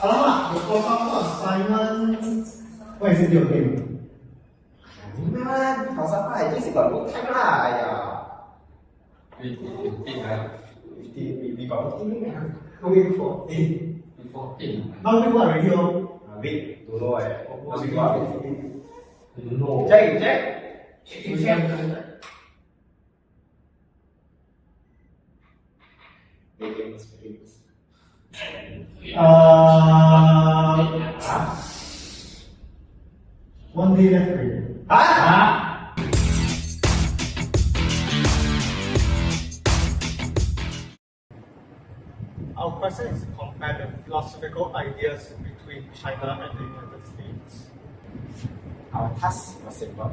Alamak, the Falsafah assignment. Why is it your game? Man, Falsafah, I just got no time lah. We got 15 minutes. Only 14. 14. Now we got already on. Wait, don't know eh. Now we got 15. No. Check. One day left for you. Our question is to compare the philosophical ideas between China and the United States. Our task was simple.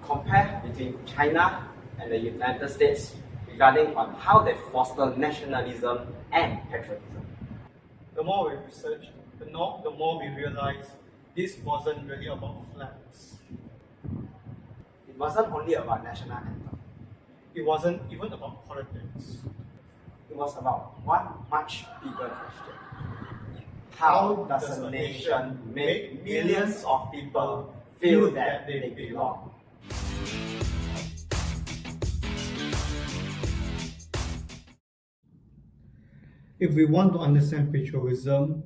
Compare between China and the United States regarding on how they foster nationalism and patriotism. The more we research, the more we realize this wasn't really about flags. It wasn't only about national anthem. It wasn't even about politics. It was about one much bigger question. How does a nation make millions of people feel that they belong? If we want to understand patriotism,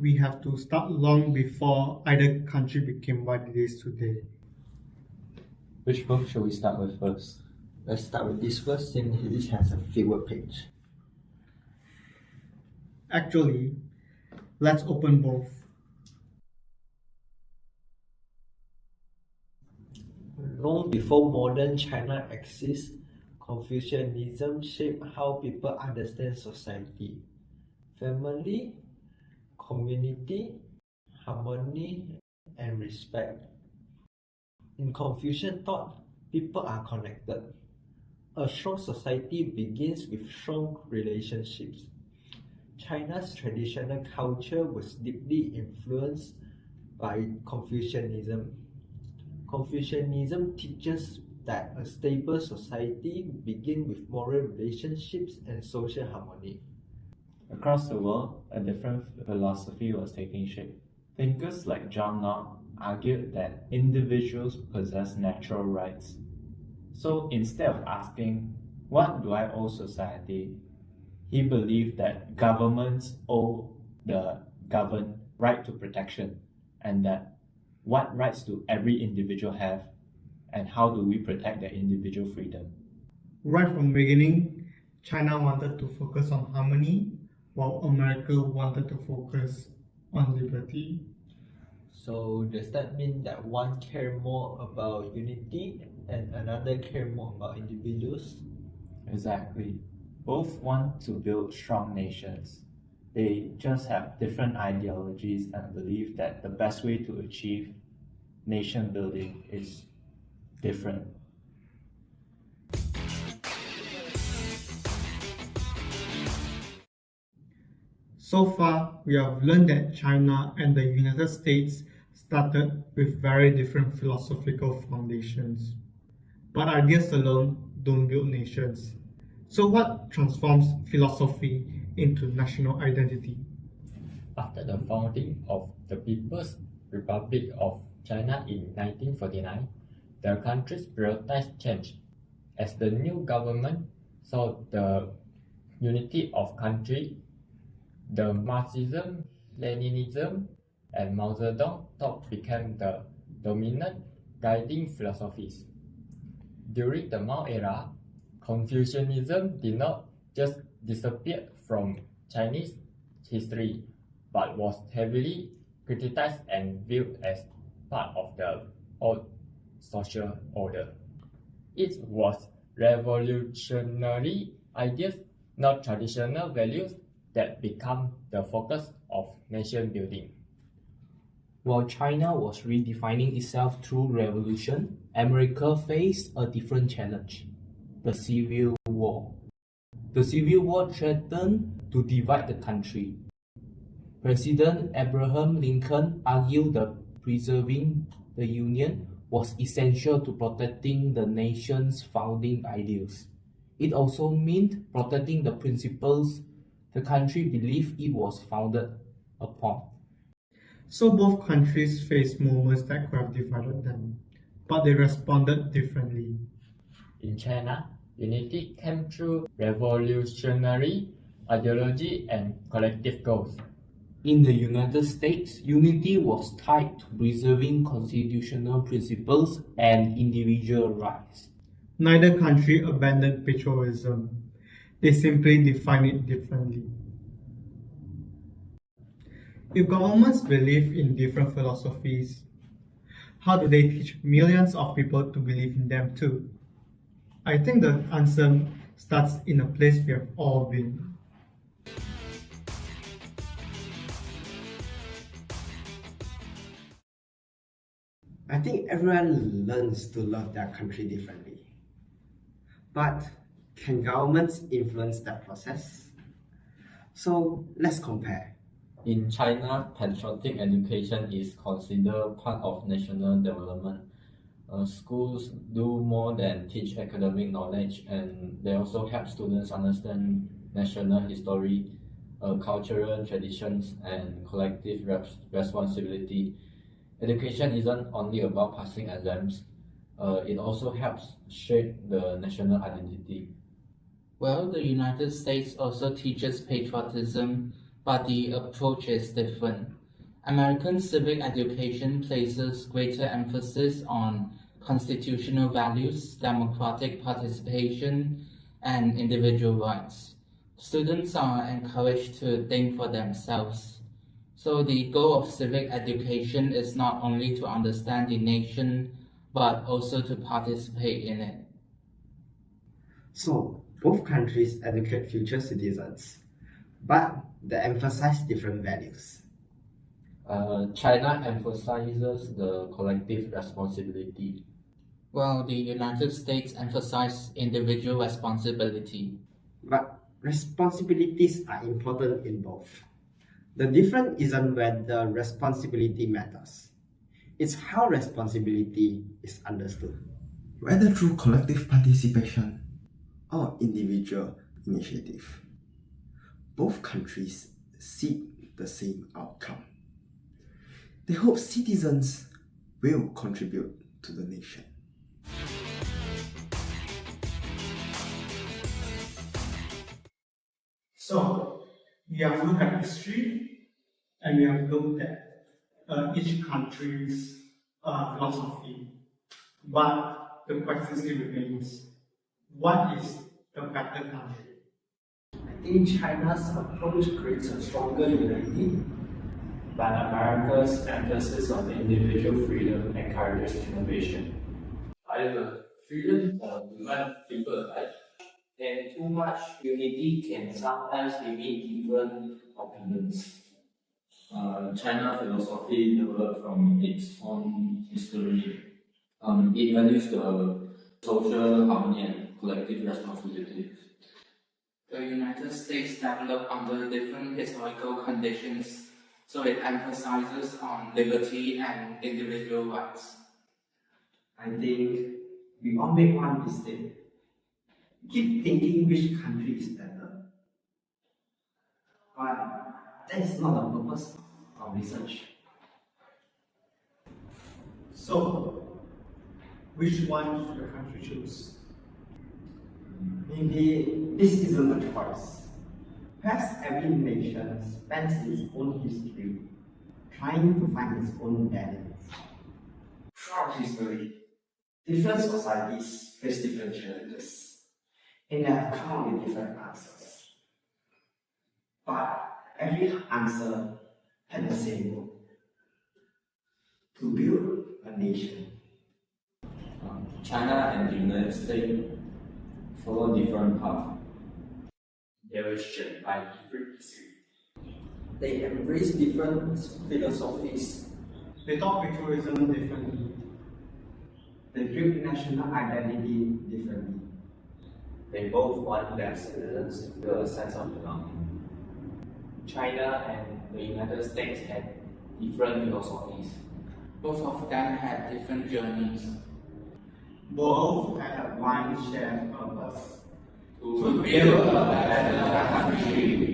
we have to start long before either country became what it is today. Which book should we start with first? Let's start with this first, since this has a fewer page. Actually, let's open both. Long before modern China exists, Confucianism shaped how people understand society, family, community, harmony, and respect. In Confucian thought, people are connected. A strong society begins with strong relationships. China's traditional culture was deeply influenced by Confucianism. Confucianism teaches that a stable society begins with moral relationships and social harmony. Across the world, a different philosophy was taking shape. Thinkers like John Locke argued that individuals possess natural rights. So instead of asking, what do I owe society? He believed that governments owe the governed right to protection, and that what rights do every individual have, and how do we protect their individual freedom? Right from the beginning, China wanted to focus on harmony, while America wanted to focus on liberty. So does that mean that one cares more about unity and another cares more about individuals? Exactly. Both want to build strong nations. They just have different ideologies and believe that the best way to achieve nation building is different. So far, we have learned that China and the United States started with very different philosophical foundations. But ideas alone don't build nations. So what transforms philosophy into national identity? After the founding of the People's Republic of China in 1949, the country's priorities changed. As the new government saw the unity of country, the Marxism, Leninism, and Mao Zedong thought became the dominant guiding philosophies. During the Mao era, Confucianism did not just disappear from Chinese history, but was heavily criticized and viewed as part of the old social order. It was revolutionary ideas, not traditional values, that become the focus of nation building. While China was redefining itself through revolution, America faced a different challenge: the Civil War. The Civil War threatened to divide the country. President Abraham Lincoln argued that preserving the Union was essential to protecting the nation's founding ideals. It also meant protecting the principles the country believed it was founded upon. So both countries faced moments that could have divided them, but they responded differently. In China, unity came through revolutionary ideology and collective goals. In the United States, unity was tied to preserving constitutional principles and individual rights. Neither country abandoned patriotism. They simply defined it differently. If governments believe in different philosophies, how do they teach millions of people to believe in them too? I think the answer starts in a place we have all been. I think everyone learns to love their country differently. But can governments influence that process? So let's compare. In China, patriotic education is considered part of national development. Schools do more than teach academic knowledge, and they also help students understand national history, cultural traditions, and collective responsibility. Education isn't only about passing exams, it also helps shape the national identity. Well, the United States also teaches patriotism, but the approach is different. American civic education places greater emphasis on constitutional values, democratic participation, and individual rights. Students are encouraged to think for themselves. So the goal of civic education is not only to understand the nation, but also to participate in it. So both countries educate future citizens, but they emphasize different values. China emphasizes the collective responsibility. While the United States emphasizes individual responsibility. But responsibilities are important in both. The difference isn't whether responsibility matters. It's how responsibility is understood. Whether through collective participation or individual initiative. Both countries seek the same outcome. They hope citizens will contribute to the nation. So, we have looked at history and we have looked at each country's philosophy. But the question still remains, what is the better country? I think China's approach creates a stronger unity, but America's emphasis on individual freedom encourages innovation. However, freedom demands people alike, and too much unity can sometimes limit different opinions. China philosophy developed from its own history. It values the social harmony and collective responsibility. The United States developed under different historical conditions, so it emphasizes on liberty and individual rights. I think we all make one mistake. We keep thinking which country is better. But that is not the purpose of research. So, which one should the country choose? Maybe this isn't a choice. Perhaps every nation spends its own history trying to find its own balance. Throughout history, different societies face different challenges, and they have come up with different answers. But every answer had the same goal: to build a nation. China and the United States follow different paths. They were shaped by different history. they embrace different philosophies. They taught patriotism differently. They build national identity differently. They both want their citizens to feel a sense of belonging. China and the United States had different philosophies. Both of them had different journeys. Both had one shared purpose. To build a better country.